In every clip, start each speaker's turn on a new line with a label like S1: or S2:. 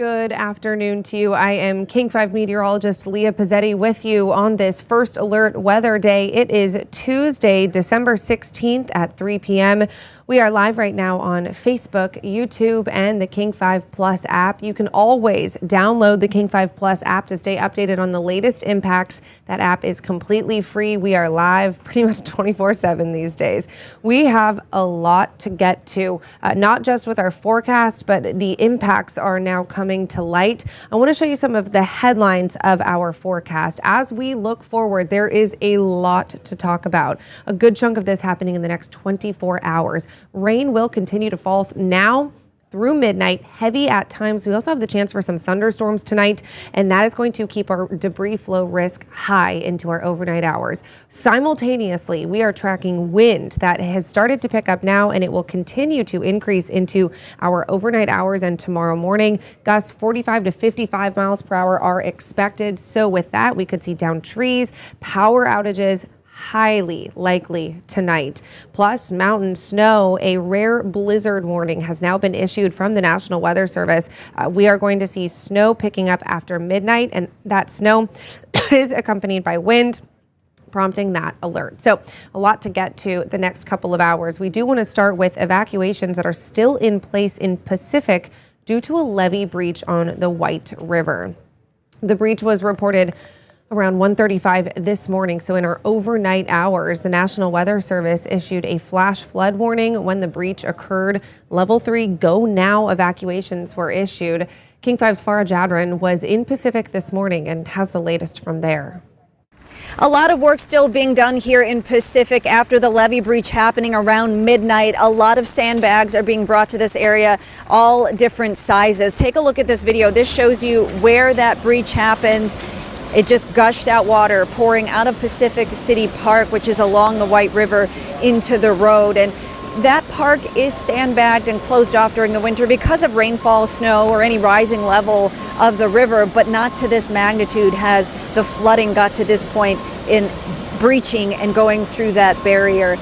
S1: Good afternoon to you. I am King 5 meteorologist Leah Pezzetti with you on this first alert weather day. It is Tuesday, December 16th at 3 p.m. We are live right now on Facebook, YouTube, and the King 5 Plus app. You can always download the King 5 Plus app to stay updated on the latest impacts. That app is completely free. We are live pretty much 24/7 these days. We have a lot to get to, not just with our forecast, but the impacts are now coming to light. I want to show you some of the headlines of our forecast. As we look forward, there is a lot to talk about. A good chunk of this happening in the next 24 hours. Rain will continue to fall now through midnight, heavy at times. We also have the chance for some thunderstorms tonight, and that is going to keep our debris flow risk high into our overnight hours. Simultaneously, we are tracking wind that has started to pick up now, and it will continue to increase into our overnight hours and tomorrow morning. Gusts 45 to 55 miles per hour are expected. So with that, we could see downed trees, power outages, highly likely tonight. Plus mountain snow. A rare blizzard warning has now been issued from the National Weather Service. We are going to see snow picking up after midnight, and that snow is accompanied by wind, prompting that alert. So a lot to get to the next couple of hours. We do want to start with evacuations that are still in place in Pacific due to a levee breach on the White River. The breach was reported around 1:35 this morning. So in our overnight hours, the National Weather Service issued a flash flood warning when the breach occurred. Level 3 go now evacuations were issued. King 5's Farah Jadran was in Pacific this morning and has the latest from there.
S2: A lot of work still being done here in Pacific after the levee breach happening around midnight. A lot of sandbags are being brought to this area, all different sizes. Take a look at this video. This shows you where that breach happened. It just gushed out water pouring out of Pacific City Park, which is along the White River, into the road. And that park is sandbagged and closed off during the winter because of rainfall, snow, or any rising level of the river, but not to this magnitude has the flooding got to this point in breaching and going through that barrier.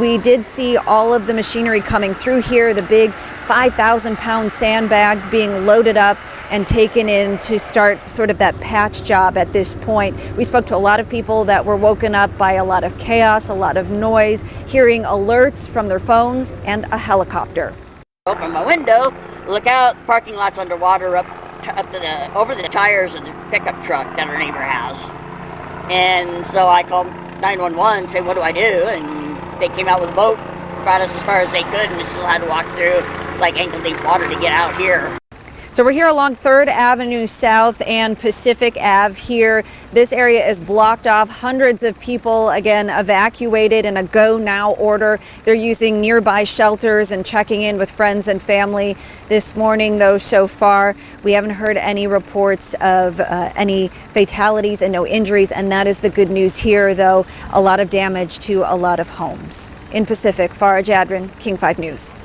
S2: We did see all of the machinery coming through here, the big 5,000-pound sandbags being loaded up and taken in to start sort of that patch job at this point. We spoke to a lot of people that were woken up by a lot of chaos, a lot of noise, hearing alerts from their phones and a helicopter.
S3: Open my window, look out, parking lot's underwater up to over the tires of the pickup truck that our neighbor has. And so I called 911, say, what do I do? And they came out with a boat, got us as far as they could, and we still had to walk through like ankle-deep water to get out here.
S2: So we're here along 3rd Avenue South and Pacific Ave here. This area is blocked off. Hundreds of people, again, evacuated in a go now order. They're using nearby shelters and checking in with friends and family. This morning, though, so far, we haven't heard any reports of any fatalities and no injuries. And that is the good news here, though. A lot of damage to a lot of homes. In Pacific, Farah Jadran, King 5 News.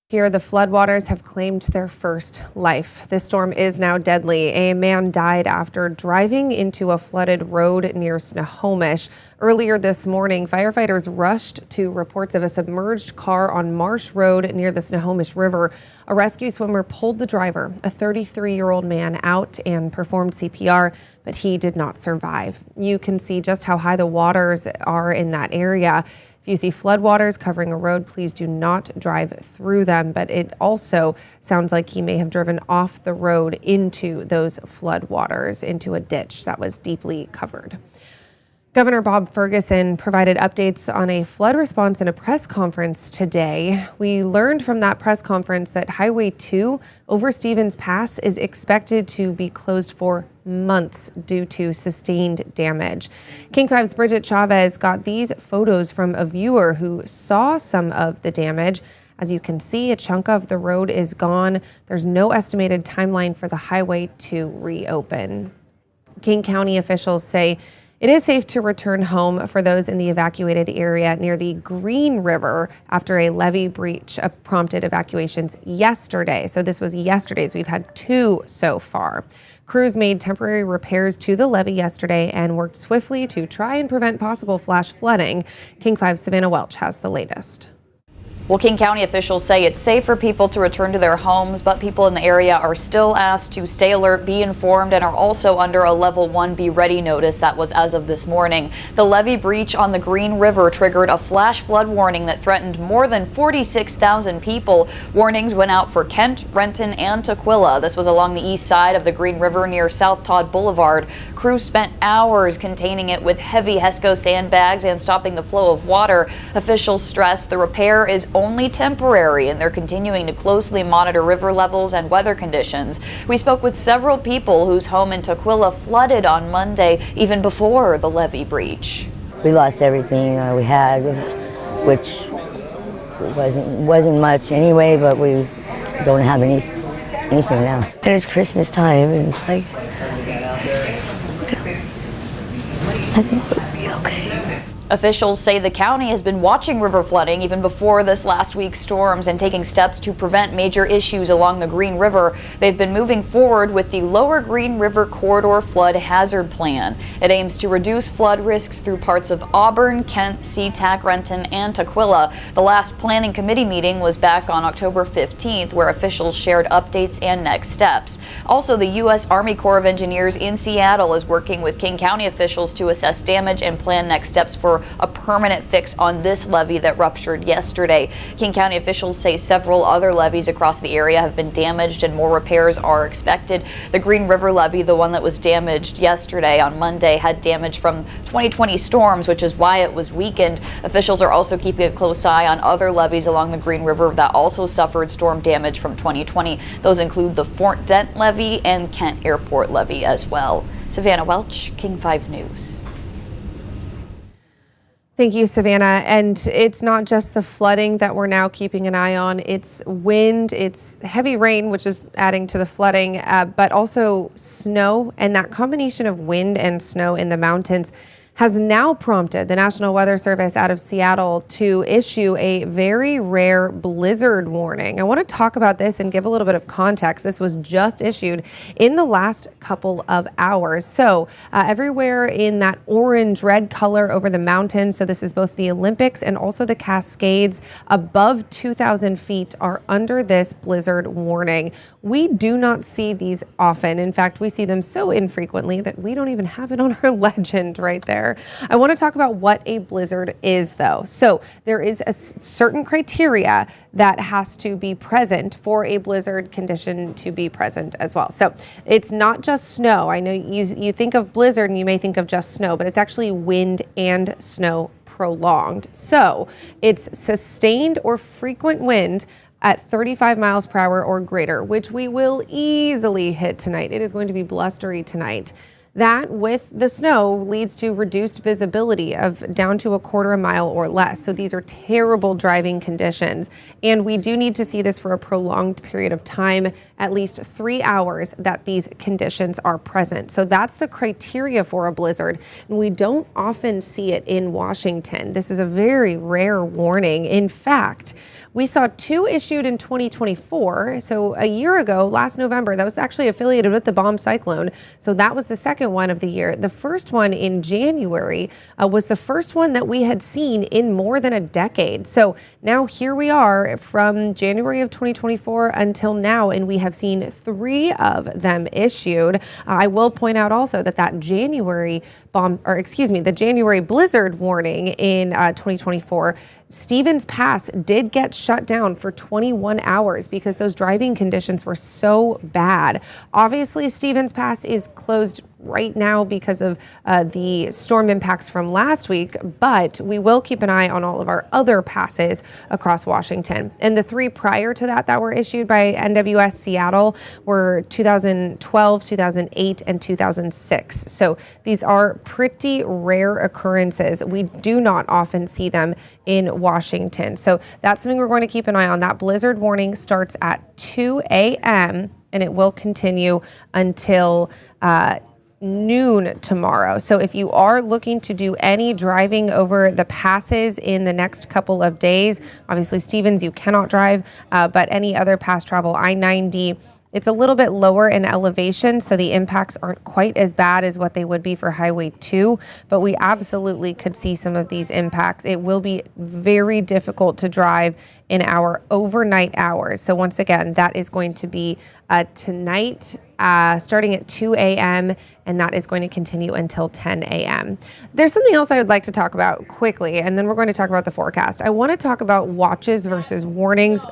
S1: Here, the floodwaters have claimed their first life. This storm is now deadly. A man died after driving into a flooded road near Snohomish. Earlier this morning, firefighters rushed to reports of a submerged car on Marsh Road near the Snohomish River. A rescue swimmer pulled the driver, a 33-year-old man, out and performed CPR, but he did not survive. You can see just how high the waters are in that area. If you see floodwaters covering a road, please do not drive through them. But it also sounds like he may have driven off the road into those floodwaters, into a ditch that was deeply covered. Governor Bob Ferguson provided updates on a flood response in a press conference today. We learned from that press conference that Highway 2 over Stevens Pass is expected to be closed for months due to sustained damage. King 5's Bridget Chavez got these photos from a viewer who saw some of the damage. As you can see, a chunk of the road is gone. There's no estimated timeline for the highway to reopen. King County officials say it is safe to return home for those in the evacuated area near the Green River after a levee breach prompted evacuations yesterday. So this was yesterday's. We've had 2 so far. Crews made temporary repairs to the levee yesterday and worked swiftly to try and prevent possible flash flooding. King 5's Savannah Welch has the latest.
S4: Well, King County officials say it's safe for people to return to their homes, but people in the area are still asked to stay alert, be informed, and are also under a level 1 be ready notice that was as of this morning. The levee breach on the Green River triggered a flash flood warning that threatened more than 46,000 people. Warnings went out for Kent, Renton, and Tukwila. This was along the east side of the Green River near South Todd Boulevard. Crews spent hours containing it with heavy HESCO sandbags and stopping the flow of water. Officials stress the repair is only temporary, and they're continuing to closely monitor river levels and weather conditions. We spoke with several people whose home in Tukwila flooded on Monday, even before the levee breach.
S5: We lost everything we had, which wasn't much anyway, but we don't have anything now. And it's Christmas time, and it's like, I think we'll be okay.
S4: Officials say the county has been watching river flooding even before this last week's storms and taking steps to prevent major issues along the Green River. They've been moving forward with the Lower Green River Corridor Flood Hazard Plan. It aims to reduce flood risks through parts of Auburn, Kent, SeaTac, Renton, and Tukwila. The last planning committee meeting was back on October 15th, where officials shared updates and next steps. Also, the U.S. Army Corps of Engineers in Seattle is working with King County officials to assess damage and plan next steps for a permanent fix on this levee that ruptured yesterday. King County officials say several other levees across the area have been damaged and more repairs are expected. The Green River levee, the one that was damaged yesterday on Monday, had damage from 2020 storms, which is why it was weakened. Officials are also keeping a close eye on other levees along the Green River that also suffered storm damage from 2020. Those include the Fort Dent levee and Kent Airport levee as well. Savannah Welch, King 5 News.
S1: Thank you, Savannah. And it's not just the flooding that we're now keeping an eye on. It's wind, it's heavy rain, which is adding to the flooding, but also snow. And that combination of wind and snow in the mountains has now prompted the National Weather Service out of Seattle to issue a very rare blizzard warning. I want to talk about this and give a little bit of context. This was just issued in the last couple of hours. So everywhere in that orange-red color over the mountains, so this is both the Olympics and also the Cascades above 2,000 feet are under this blizzard warning. We do not see these often. In fact, we see them so infrequently that we don't even have it on our legend right there. I want to talk about what a blizzard is, though. So there is a certain criteria that has to be present for a blizzard condition to be present as well. So it's not just snow. I know you think of blizzard and you may think of just snow, but it's actually wind and snow prolonged. So it's sustained or frequent wind at 35 miles per hour or greater, which we will easily hit tonight. It is going to be blustery tonight. That, with the snow, leads to reduced visibility of down to a quarter a mile or less. So these are terrible driving conditions. And we do need to see this for a prolonged period of time, at least 3 hours that these conditions are present. So that's the criteria for a blizzard. And we don't often see it in Washington. This is a very rare warning. In fact, we saw 2 issued in 2024. So a year ago, last November, that was actually affiliated with the bomb cyclone. So that was the second one of the year. The first one in January was the first one that we had seen in more than a decade. So now here we are from January of 2024 until now, and we have seen 3 of them issued. I will point out also that the January blizzard warning in 2024, Stevens Pass did get shut down for 21 hours because those driving conditions were so bad. Obviously, Stevens Pass is closed right now because of the storm impacts from last week, but we will keep an eye on all of our other passes across Washington. And the 3 prior to that were issued by NWS Seattle were 2012, 2008, and 2006. So these are pretty rare occurrences. We do not often see them in Washington. So that's something we're going to keep an eye on. That blizzard warning starts at 2 a.m. and it will continue until noon tomorrow. So if you are looking to do any driving over the passes in the next couple of days, obviously Stevens, you cannot drive, but any other pass travel, I-90, It's a little bit lower in elevation, so the impacts aren't quite as bad as what they would be for Highway 2, but we absolutely could see some of these impacts. It will be very difficult to drive in our overnight hours. So once again, that is going to be tonight, starting at 2 a.m., and that is going to continue until 10 a.m. There's something else I would like to talk about quickly, and then we're going to talk about the forecast. I want to talk about watches versus warnings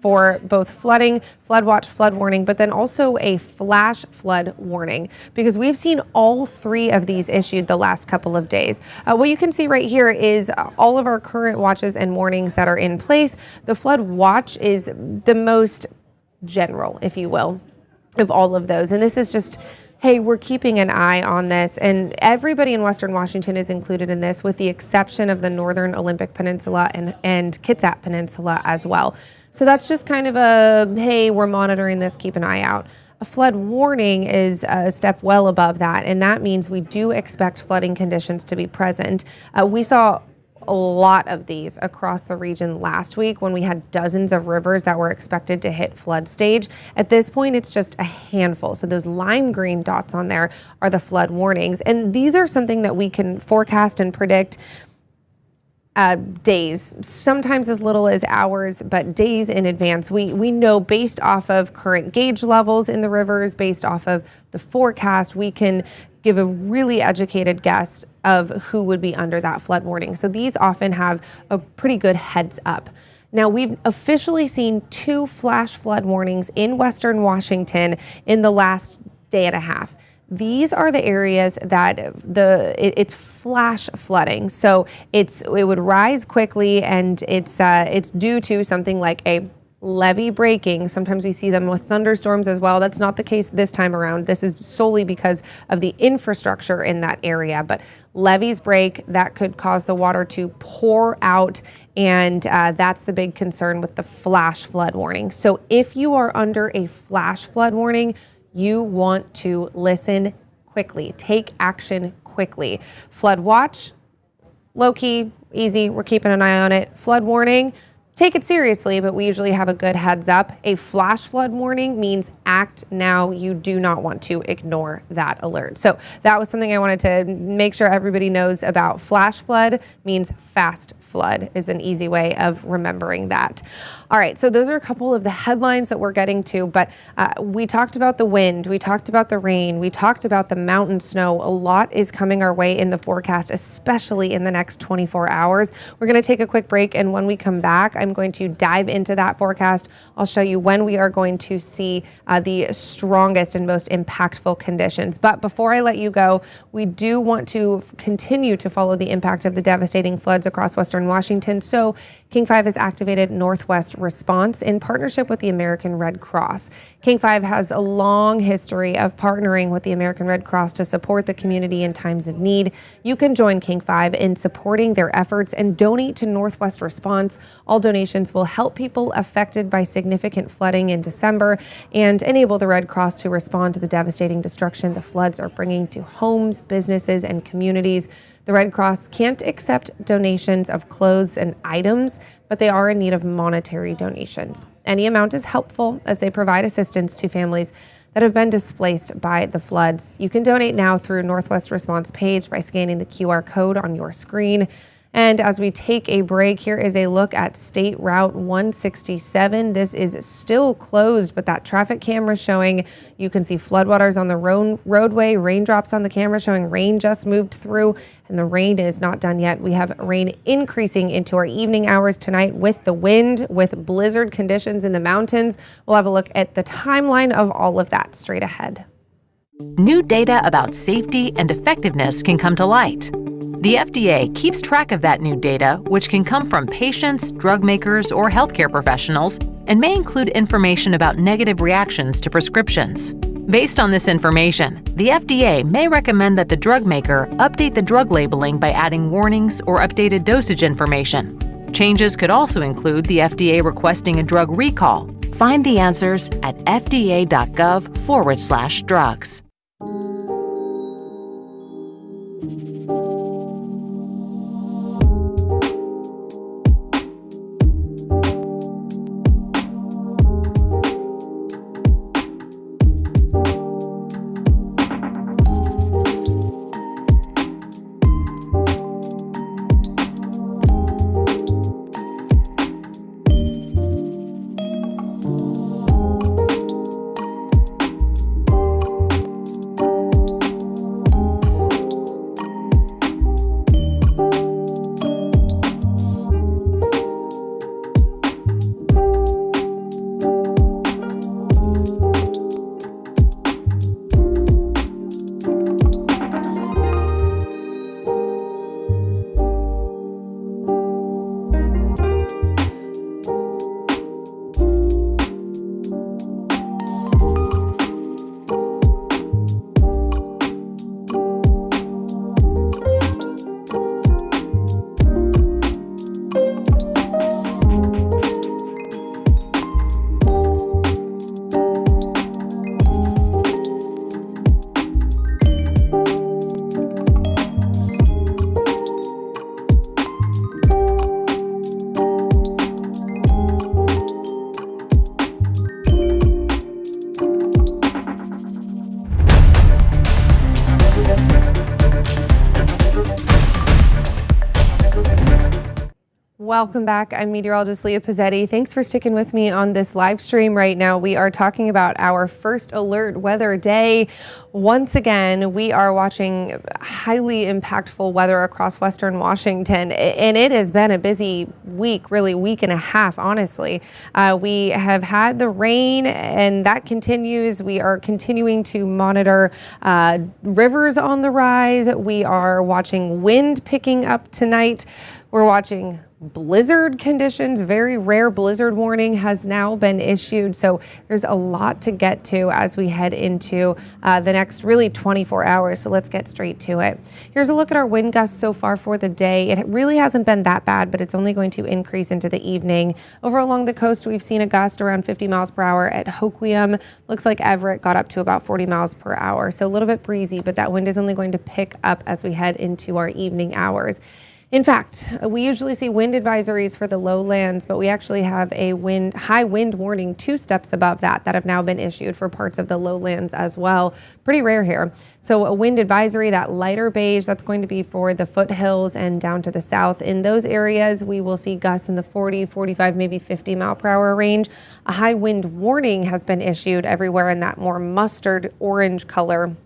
S1: for both flooding, flood watch, flood warning, but then also a flash flood warning, because we've seen all three of these issued the last couple of days. What you can see right here is all of our current watches and warnings that are in place. The flood watch is the most general, if you will, of all of those. And this is just, hey, we're keeping an eye on this. And everybody in Western Washington is included in this, with the exception of the Northern Olympic Peninsula and Kitsap Peninsula as well. So that's just kind of a, hey, we're monitoring this, keep an eye out. A flood warning is a step well above that. And that means we do expect flooding conditions to be present. We saw a lot of these across the region last week when we had dozens of rivers that were expected to hit flood stage. At this point, it's just a handful. So those lime green dots on there are the flood warnings. And these are something that we can forecast and predict days, sometimes as little as hours, but days in advance. We know based off of current gauge levels in the rivers, based off of the forecast, we can give a really educated guess of who would be under that flood warning. So these often have a pretty good heads up. Now, we've officially seen 2 flash flood warnings in Western Washington in the last day and a half. These are the areas that it's flash flooding. So it would rise quickly, and it's due to something like a levee breaking. Sometimes we see them with thunderstorms as well. That's not the case this time around. This is solely because of the infrastructure in that area. But levees break, that could cause the water to pour out, and that's the big concern with the flash flood warning. So if you are under a flash flood warning, you want to listen quickly, take action quickly. Flood watch, low key, easy, we're keeping an eye on it. Flood warning, take it seriously, but we usually have a good heads up. A flash flood warning means act now. You do not want to ignore that alert. So that was something I wanted to make sure everybody knows about. Flash flood means fast flood is an easy way of remembering that. All right, so those are a couple of the headlines that we're getting to, but we talked about the wind, we talked about the rain, we talked about the mountain snow. A lot is coming our way in the forecast, especially in the next 24 hours. We're going to take a quick break, and when we come back, I'm going to dive into that forecast. I'll show you when we are going to see the strongest and most impactful conditions. But before I let you go, we do want to continue to follow the impact of the devastating floods across Western Washington. So King 5 has activated Northwest Response in partnership with the American Red Cross. King 5 has a long history of partnering with the American Red Cross to support the community in times of need. You can join King 5 in supporting their efforts and donate to Northwest Response. All donations will help people affected by significant flooding in December and enable the Red Cross to respond to the devastating destruction the floods are bringing to homes, businesses, and communities. The Red Cross can't accept donations of clothes and items, but they are in need of monetary donations. Any amount is helpful as they provide assistance to families that have been displaced by the floods. You can donate now through Northwest Response page by scanning the QR code on your screen. And as we take a break, here is a look at State Route 167. This is still closed, but that traffic camera showing you can see floodwaters on the roadway, raindrops on the camera showing rain just moved through, and the rain is not done yet. We have rain increasing into our evening hours tonight with the wind, with blizzard conditions in the mountains. We'll have a look at the timeline of all of that straight ahead.
S6: New data about safety and effectiveness can come to light. The FDA keeps track of that new data, which can come from patients, drug makers, or healthcare professionals, and may include information about negative reactions to prescriptions. Based on this information, the FDA may recommend that the drug maker update the drug labeling by adding warnings or updated dosage information. Changes could also include the FDA requesting a drug recall. Find the answers at fda.gov/drugs.
S1: Welcome back. I'm meteorologist Leah Pezzetti. Thanks for sticking with me on this live stream right now. We are talking about our first alert weather day. Once again, we are watching highly impactful weather across western Washington, and it has been a busy week, really week and a half, honestly. We have had the rain, and that continues. We are continuing to monitor rivers on the rise. We are watching wind picking up tonight. We're watching blizzard conditions. Very rare blizzard warning has now been issued. So there's a lot to get to as we head into the next really 24 hours. So let's get straight to it. Here's a look at our wind gusts so far for the day. It really hasn't been that bad, but it's only going to increase into the evening. Over along the coast, we've seen a gust around 50 miles per hour at Hoquiam. Looks like Everett got up to about 40 miles per hour. So a little bit breezy, but that wind is only going to pick up as we head into our evening hours. In fact, we usually see wind advisories for the lowlands, but we actually have a high wind warning 2 steps above that have now been issued for parts of the lowlands as well. Pretty rare here. So a wind advisory, that lighter beige, that's going to be for the foothills and down to the south. In those areas, we will see gusts in the 40, 45, maybe 50 mile per hour range. A high wind warning has been issued everywhere in that more mustard orange color.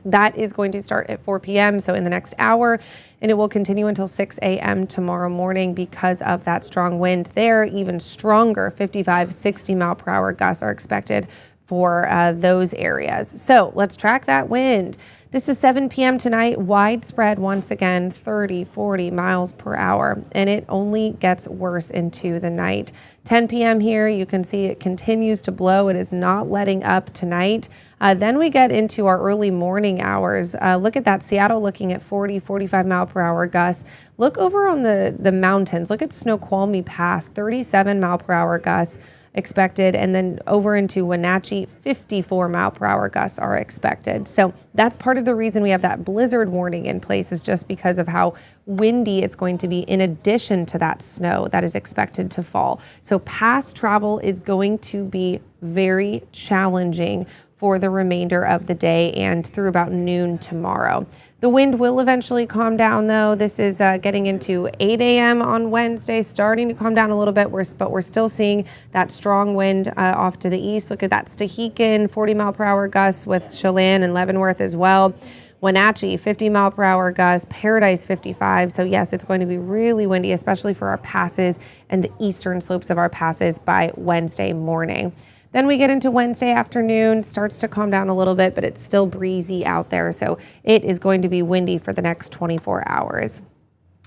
S1: That is going to start at 4 p.m., so in the next hour, and it will continue until 6 a.m. tomorrow morning because of that strong wind there. Even stronger 55, 60 mile per hour gusts are expected for those areas. So let's track that wind. This is 7 p.m. tonight, widespread once again, 30, 40 miles per hour, and it only gets worse into the night. 10 p.m. here, you can see it continues to blow. It is not letting up tonight. Then we get into our early morning hours. Look at that, Seattle looking at 40, 45 mile per hour gusts. Look over on the mountains. Look at Snoqualmie Pass, 37 mile per hour gusts expected, and then over into Wenatchee, 54 mile per hour gusts are expected. So that's part of the reason we have that blizzard warning in place, is just because of how windy it's going to be, in addition to that snow that is expected to fall. So pass travel is going to be very challenging for the remainder of the day and through about noon tomorrow. The wind will eventually calm down, though. This is getting into 8 a.m. on Wednesday, starting to calm down a little bit, but we're still seeing that strong wind off to the east. Look at that, Stehekin, 40 mile per hour gusts with Chelan and Leavenworth as well. Wenatchee, 50 mile per hour gusts, Paradise 55. So yes, it's going to be really windy, especially for our passes and the eastern slopes of our passes by Wednesday morning. Then we get into Wednesday afternoon, starts to calm down a little bit, but it's still breezy out there. So it is going to be windy for the next 24 hours.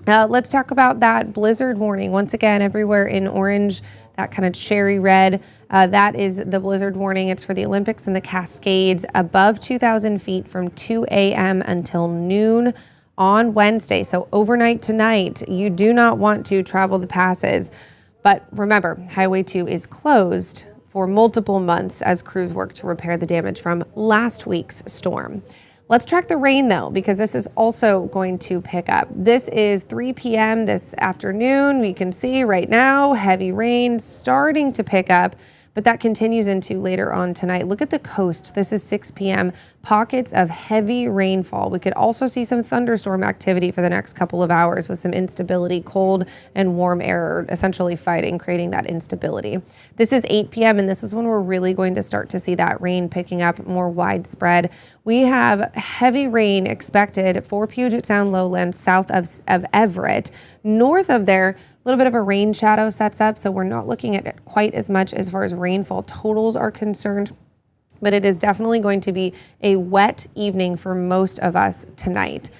S1: Let's talk about that blizzard warning. Once again, everywhere in orange, that kind of cherry red, that is the blizzard warning. It's for the Olympics and the Cascades above 2,000 feet from 2 a.m. until noon on Wednesday. So overnight tonight, you do not want to travel the passes. But remember, Highway 2 is closed for multiple months as crews work to repair the damage from last week's storm. Let's track the rain, though, because this is also going to pick up. This is 3 p.m. this afternoon. We can see right now heavy rain starting to pick up, but that continues into later on tonight. Look at the coast. This is 6 p.m. Pockets of heavy rainfall. We could also see some thunderstorm activity for the next couple of hours with some instability, cold and warm air essentially fighting, creating that instability. This is 8 p.m. and this is when we're really going to start to see that rain picking up more widespread. We have heavy rain expected for Puget Sound lowlands south of Everett. North of there, a little bit of a rain shadow sets up, so we're not looking at quite as much as far as rainfall totals are concerned, but it is definitely going to be a wet evening for most of us tonight.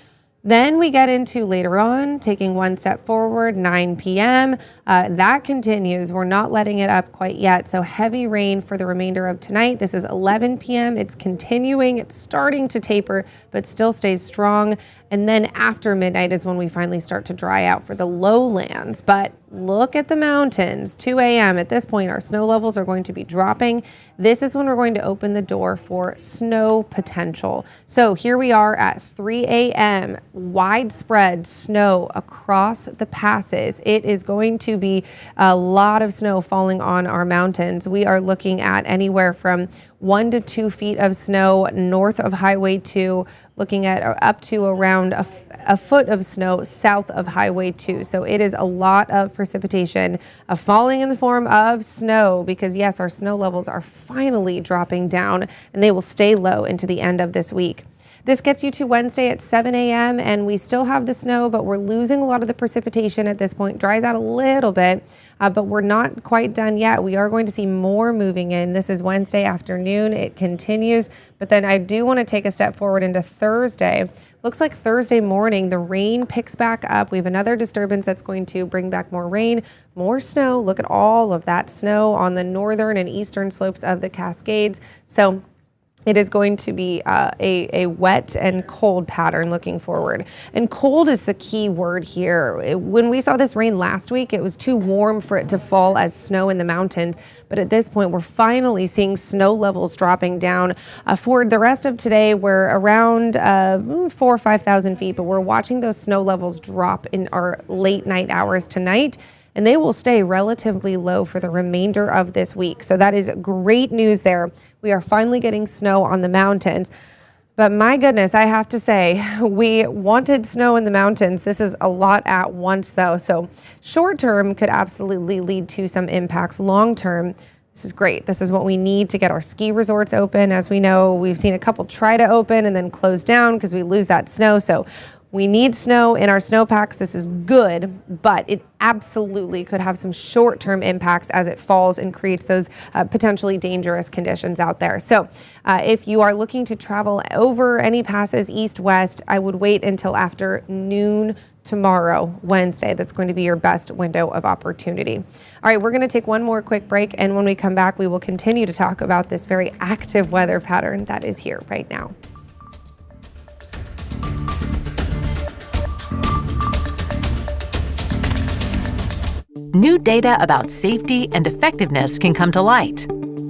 S1: Then we get into later on, taking one step forward, 9 p.m. That continues. We're not letting it up quite yet. So heavy rain for the remainder of tonight. This is 11 p.m. It's continuing. It's starting to taper, but still stays strong. And then after midnight is when we finally start to dry out for the lowlands. But look at the mountains. 2 a.m. At this point, our snow levels are going to be dropping. This is when we're going to open the door for snow potential. So here we are at 3 a.m. Widespread snow across the passes. It is going to be a lot of snow falling on our mountains. We are looking at anywhere from 1 to 2 feet of snow north of Highway 2, looking at up to around a foot of snow south of Highway 2. So it is a lot of precipitation falling in the form of snow, because yes, our snow levels are finally dropping down and they will stay low into the end of this week. This gets you to Wednesday at 7 a.m. and we still have the snow, but we're losing a lot of the precipitation at this point. Dries out a little bit, but we're not quite done yet. We are going to see more moving in. This is Wednesday afternoon. It continues, but then I do want to take a step forward into Thursday. Looks like Thursday morning, the rain picks back up. We have another disturbance that's going to bring back more rain, more snow. Look at all of that snow on the northern and eastern slopes of the Cascades. So it is going to be a wet and cold pattern looking forward. And cold is the key word here. When we saw this rain last week, it was too warm for it to fall as snow in the mountains. But at this point, we're finally seeing snow levels dropping down. For the rest of today, we're around 4,000 or 5,000 feet, but we're watching those snow levels drop in our late night hours tonight, and they will stay relatively low for the remainder of this week. So that is great news there. We are finally getting snow on the mountains. But my goodness, I have to say, we wanted snow in the mountains. This is a lot at once, though. So short term could absolutely lead to some impacts. Long term, this is great. This is what we need to get our ski resorts open. As we know, we've seen a couple try to open and then close down because we lose that snow. So we need snow in our snowpacks. This is good, but it absolutely could have some short-term impacts as it falls and creates those potentially dangerous conditions out there. So if you are looking to travel over any passes east-west, I would wait until after noon tomorrow, Wednesday. That's going to be your best window of opportunity. All right, we're going to take one more quick break, and when we come back, we will continue to talk about this very active weather pattern that is here right now.
S6: New data about safety and effectiveness can come to light.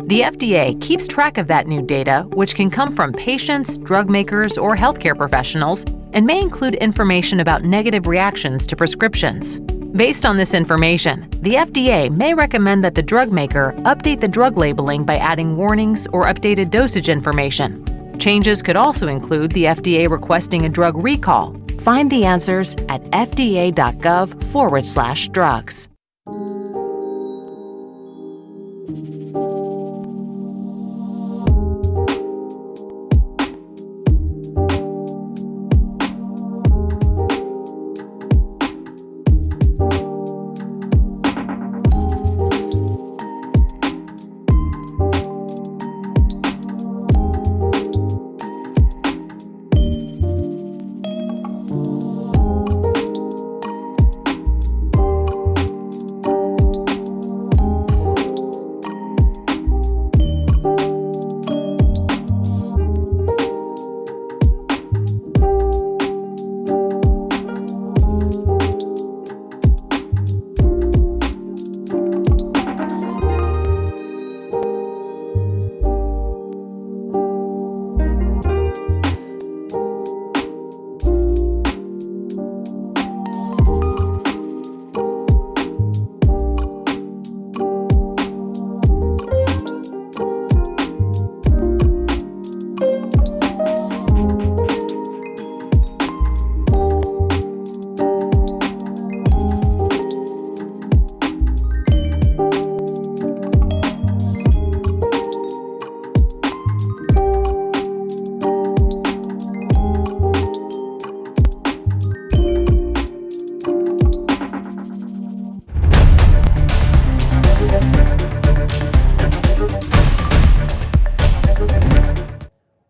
S6: The FDA keeps track of that new data, which can come from patients, drug makers, or healthcare professionals, and may include information about negative reactions to prescriptions. Based on this information, the FDA may recommend that the drug maker update the drug labeling by adding warnings or updated dosage information. Changes could also include the FDA requesting a drug recall. Find the answers at fda.gov/drugs.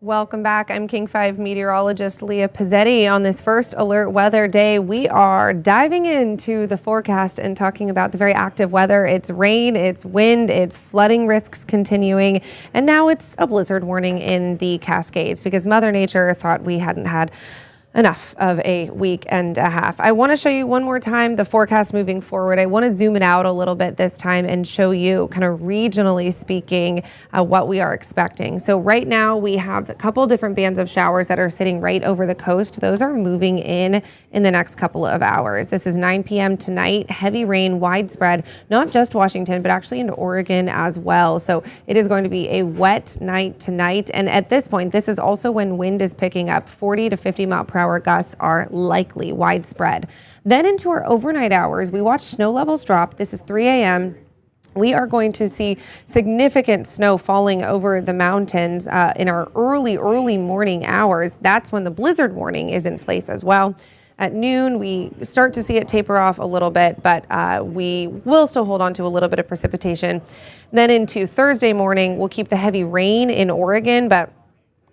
S1: Welcome back. I'm King 5 meteorologist Leah Pezzetti. On this first alert weather day, we are diving into the forecast and talking about the very active weather. It's rain, it's wind, it's flooding risks continuing, and now it's a blizzard warning in the Cascades because Mother Nature thought we hadn't had enough of a week and a half. I want to show you one more time the forecast moving forward. I want to zoom it out a little bit this time and show you kind of regionally speaking what we are expecting. So right now we have a couple different bands of showers that are sitting right over the coast. Those are moving in the next couple of hours. This is 9 p.m. tonight. Heavy rain widespread, not just Washington, but actually into Oregon as well. So it is going to be a wet night tonight. And at this point, this is also when wind is picking up 40 to 50 mile per 24-hour gusts are likely widespread. Then into our overnight hours, we watch snow levels drop. This is 3 a.m. We are going to see significant snow falling over the mountains in our early morning hours. That's when the blizzard warning is in place as well. At noon, we start to see it taper off a little bit, but we will still hold on to a little bit of precipitation. Then into Thursday morning, we'll keep the heavy rain in Oregon, but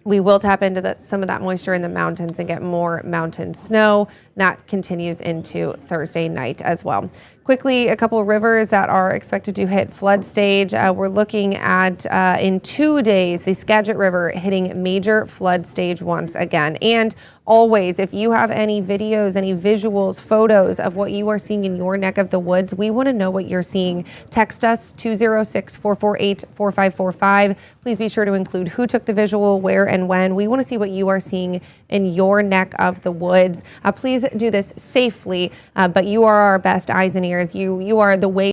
S1: we will tap into some of that moisture in the mountains and get more mountain snow. That continues into Thursday night as well. Quickly, a couple of rivers that are expected to hit flood stage. We're looking at in 2 days, the Skagit River hitting major flood stage once again. And always, if you have any videos, any visuals, photos of what you are seeing in your neck of the woods, we want to know what you're seeing. Text us 206-448-4545. Please be sure to include who took the visual, where and when. We want to see what you are seeing in your neck of the woods. Please do this safely, but you are our best eyes and ears. You are the way